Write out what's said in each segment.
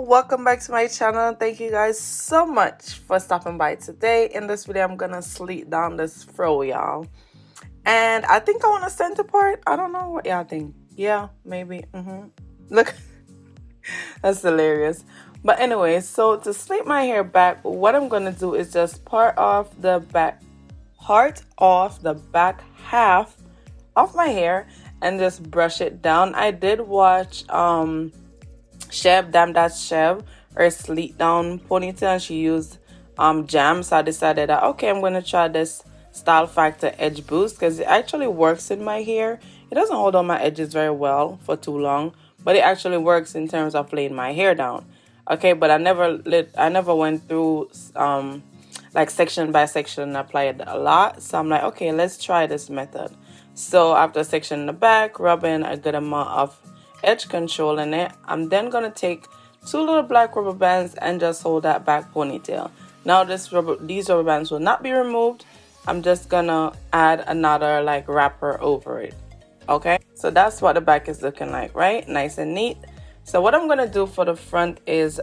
welcome back to my channel. Thank you guys so much for stopping by today. In this video, I'm gonna sleek down this fro, y'all. And I think I want a center part. I don't know what y'all think. Yeah, maybe. Look, that's hilarious. But anyway, so to sleek my hair back, what I'm gonna do is just part off the back half of my hair and just brush it down. I did watch Chev, Damn That's Chev, her sleek down ponytail, and she used jam. So I decided that okay, I'm gonna try this Style Factor Edge Boost because it actually works in my hair. It doesn't hold on my edges very well for too long, but it actually works in terms of laying my hair down. Okay, but I never went through like section by section and applied a lot. So I'm like, okay, let's try this method. So after section in the back, rubbing a good amount of edge control in it, I'm then gonna take two little black rubber bands and just hold that back ponytail. Now these rubber bands will not be removed. I'm just gonna add another like wrapper over it. Okay, so that's what the back is looking like, right? Nice and neat. So what I'm gonna do for the front is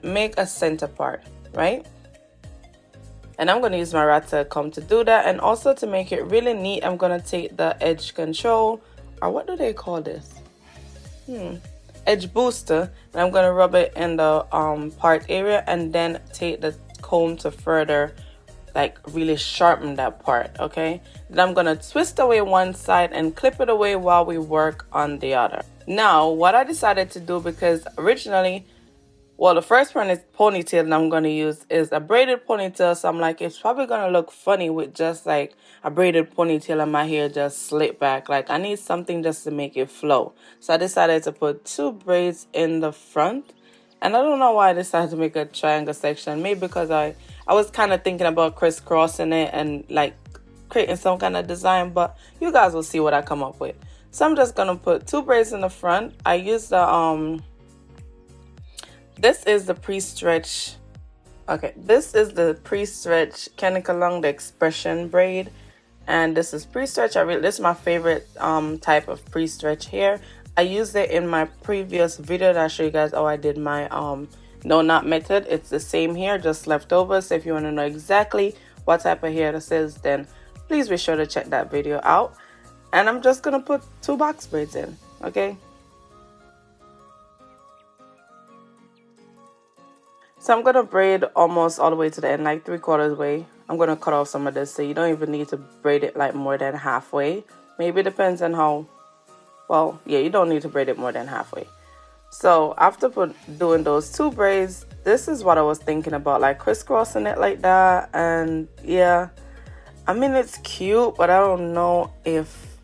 make a center part, right? And I'm gonna use my rat tail comb to do that. And also to make it really neat, I'm gonna take the edge control, or what do they call this? Edge booster, and I'm gonna rub it in the part area and then take the comb to further like really sharpen that part. Okay, then I'm gonna twist away one side and clip it away while we work on the other. Now what I decided to do, because originally, well, the first one is ponytail that I'm going to use is a braided ponytail. So I'm like, it's probably going to look funny with just like a braided ponytail and my hair just slick back. Like I need something just to make it flow. So I decided to put two braids in the front. And I don't know why I decided to make a triangle section. Maybe because I was kind of thinking about crisscrossing it and like creating some kind of design. But you guys will see what I come up with. So I'm just going to put two braids in the front. I use the this is the pre-stretch. Okay, this is the pre-stretch Long the expression braid, and this is pre-stretch. This is my favorite type of pre-stretch hair. I used it in my previous video that I show you guys how I did my no knot method. It's the same here, just leftover. So if you want to know exactly what type of hair this is, then please be sure to check that video out. And I'm just gonna put two box braids in. Okay. So I'm going to braid almost all the way to the end, like 3/4 way. I'm going to cut off some of this, so you don't even need to braid it like more than halfway. Maybe it depends on how, well, yeah, you don't need to braid it more than halfway. So after doing those two braids, this is what I was thinking about, like crisscrossing it like that. And yeah, I mean, it's cute, but I don't know if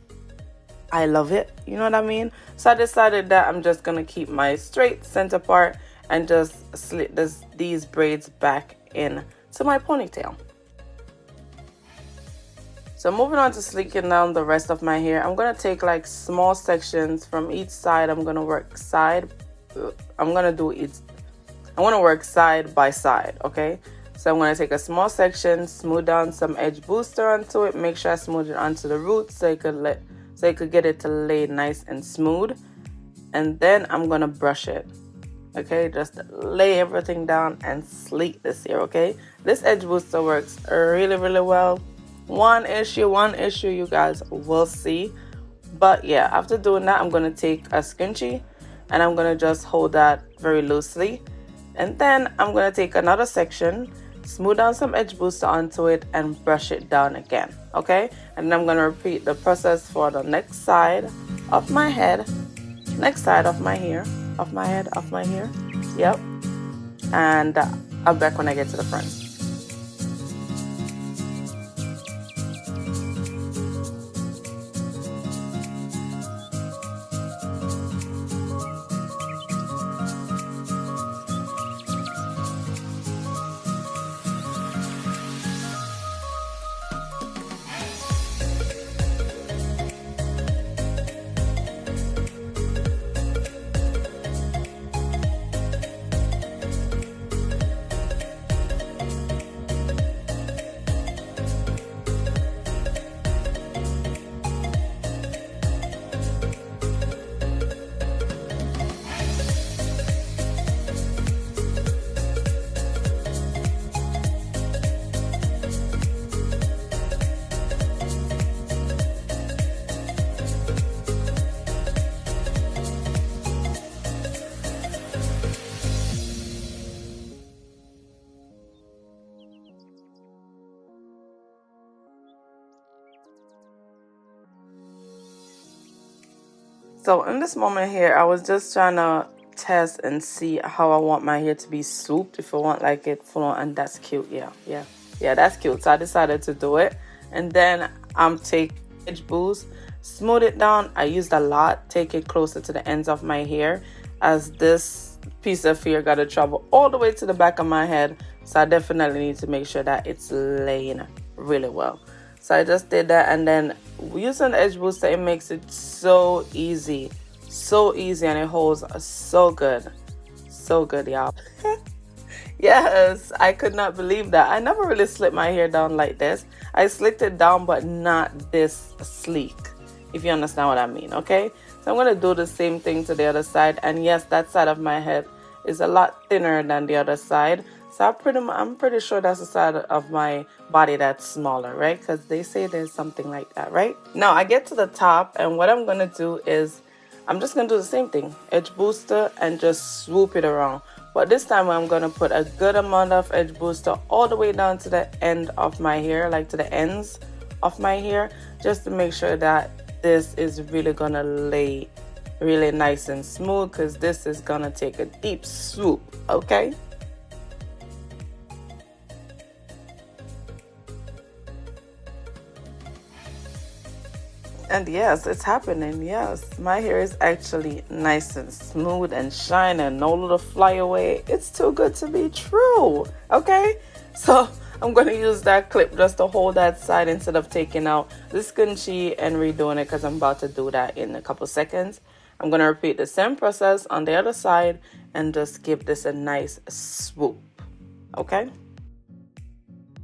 I love it. You know what I mean? So I decided that I'm just going to keep my straight center part and just slip these braids back in to my ponytail. So moving on to sleeking down the rest of my hair, I'm gonna take like small sections from each side. I'm gonna work side by side. Okay, so I'm gonna take a small section, smooth down some edge booster onto it, make sure I smooth it onto the roots so you could get it to lay nice and smooth, and then I'm gonna brush it. Okay, just lay everything down and sleek this here. Okay, this edge booster works really well. One issue you guys will see, but yeah, after doing that, I'm gonna take a scrunchie and I'm gonna just hold that very loosely, and then I'm gonna take another section, smooth down some edge booster onto it and brush it down again. Okay, and then I'm gonna repeat the process for the next side of my head, next side of my hair, of my hair. Yep. And I'll be back when I get to the front. So in this moment here, I was just trying to test and see how I want my hair to be swooped. If I want like it full on, and that's cute. Yeah, that's cute. So I decided to do it, and then take edge boost, smooth it down. I used a lot. Take it closer to the ends of my hair, as this piece of hair got to travel all the way to the back of my head. So I definitely need to make sure that it's laying really well. So I just did that, and then using the edge booster, it makes it so easy, and it holds so good, y'all. Yes, I could not believe that. I never really slicked my hair down like this. I slicked it down, but not this sleek, if you understand what I mean. Okay, so I'm going to do the same thing to the other side, and yes, that side of my head is a lot thinner than the other side. So I'm pretty sure that's the side of my body that's smaller, right? Because they say there's something like that, right? Now I get to the top, and what I'm going to do is I'm just going to do the same thing, edge booster, and just swoop it around. But this time I'm going to put a good amount of edge booster all the way down to the end of my hair, like to the ends of my hair, just to make sure that this is really going to lay really nice and smooth, because this is going to take a deep swoop, okay? And yes, it's happening. Yes, my hair is actually nice and smooth and shiny, and no little flyaway. It's too good to be true. Okay, so I'm going to use that clip just to hold that side instead of taking out the scrunchie and redoing it, because I'm about to do that in a couple seconds. I'm going to repeat the same process on the other side and just give this a nice swoop. Okay.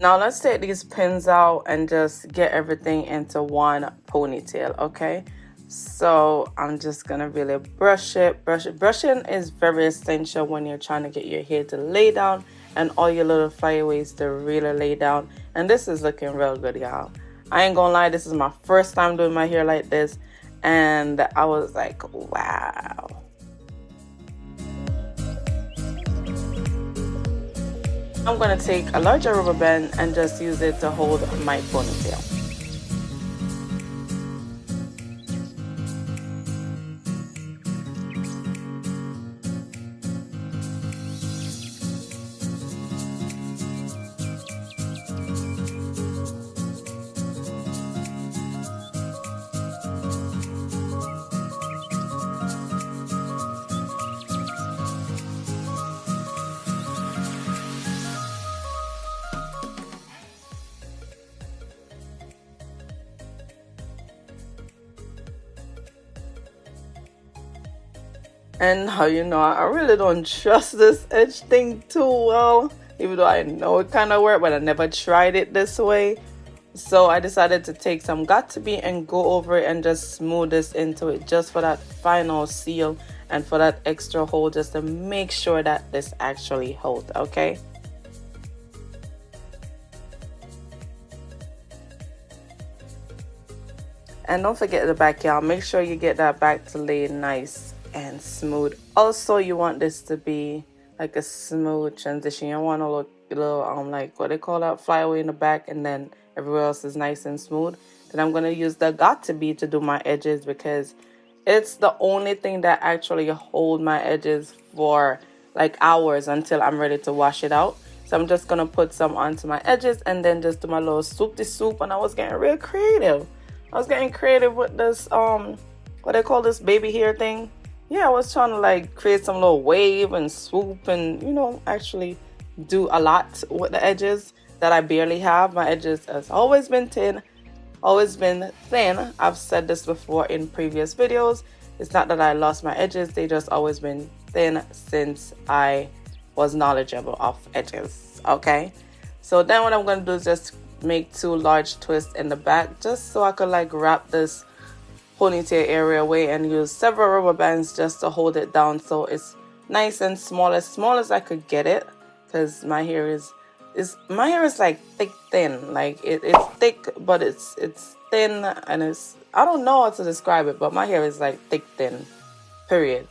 Now let's take these pins out and just get everything into one ponytail, okay? So I'm just gonna really brush it. Brushing is very essential when you're trying to get your hair to lay down and all your little flyaways to really lay down. And this is looking real good, y'all. I ain't gonna lie, this is my first time doing my hair like this, and I was like, wow. I'm going to take a larger rubber band and just use it to hold my ponytail. And now, you know, I really don't trust this edge thing too well, even though I know it kind of worked, but I never tried it this way. So I decided to take some Got2b and go over it and just smooth this into it, just for that final seal and for that extra hold, just to make sure that this actually holds, okay? And don't forget the back, y'all. Make sure you get that back to lay nice and smooth. Also, you want this to be like a smooth transition. You don't want to look a little like what they call that, flyaway in the back, and then everywhere else is nice and smooth. Then I'm going to use the Got2b to do my edges, because it's the only thing that actually hold my edges for like hours until I'm ready to wash it out. So I'm just going to put some onto my edges and then just do my little swoop. And I was getting real creative. I was getting creative with this what they call this baby hair thing. Yeah, I was trying to like create some little wave and swoop and, you know, actually do a lot with the edges that I barely have. My edges has always been thin. I've said this before in previous videos. It's not that I lost my edges. They just always been thin since I was knowledgeable of edges. Okay. So then what I'm going to do is just make 2 large twists in the back, just so I could like wrap this ponytail area away, and use several rubber bands just to hold it down so it's nice and small as I could get it, because my hair is like thick thin, like it's thick, but it's thin, and it's, I don't know how to describe it, but my hair is like thick thin, period.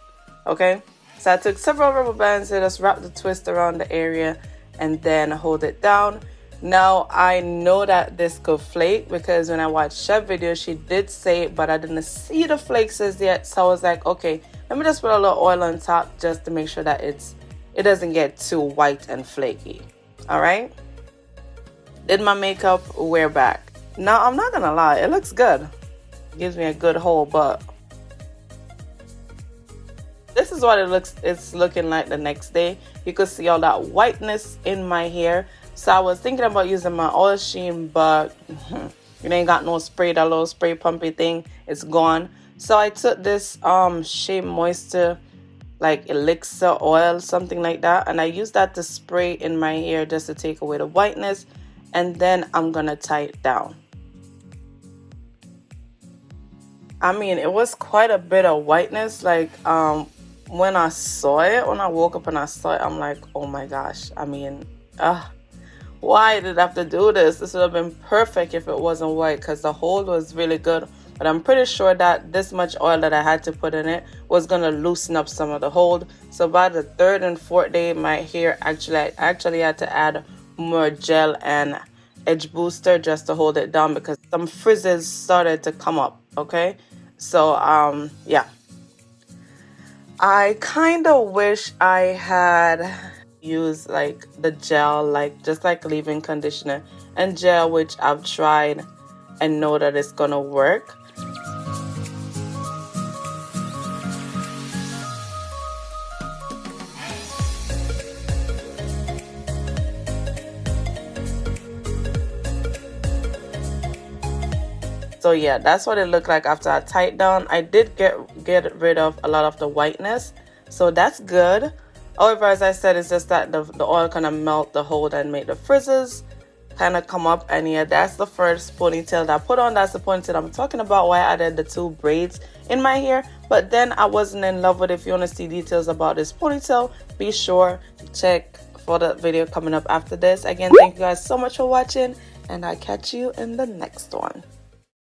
Okay, so I took several rubber bands to just wrap the twist around the area and then hold it down. Now I know that this could flake because when I watched Chef video, she did say it, but I didn't see the flakes as yet. So I was like, okay, let me just put a little oil on top just to make sure that it doesn't get too white and flaky. All right. Did my makeup, we're back. Now I'm not gonna lie, it looks good. Gives me a good hold, but this is what it's looking like the next day. You could see all that whiteness in my hair. So I was thinking about using my oil sheen, but it ain't got no spray. That little spray pumpy thing, it's gone. So I took this Shea Moisture like elixir oil, something like that, and I used that to spray in my hair just to take away the whiteness, and then I'm gonna tie it down. I mean, it was quite a bit of whiteness. Like when I saw it, when I woke up and I saw it, I'm like, oh my gosh. I mean, why did I have to do this? This would have been perfect if it wasn't white, because the hold was really good. But I'm pretty sure that this much oil that I had to put in it was going to loosen up some of the hold. So by the third and fourth day, my hair actually had to add more gel and edge booster just to hold it down, because some frizzes started to come up. Okay, so yeah, I kind of wish I had used like the gel, like just like leave-in conditioner and gel, which I've tried and know that it's gonna work. So yeah, that's what it looked like after I tied down. I did get rid of a lot of the whiteness, so that's good. However, as I said, it's just that the oil kind of melt the hold and make the frizzes kind of come up. And yeah, that's the first ponytail that I put on. That's the ponytail I'm talking about, why I added the 2 braids in my hair. But then I wasn't in love with it. If you want to see details about this ponytail, be sure to check for the video coming up after this. Again, thank you guys so much for watching, and I'll catch you in the next one.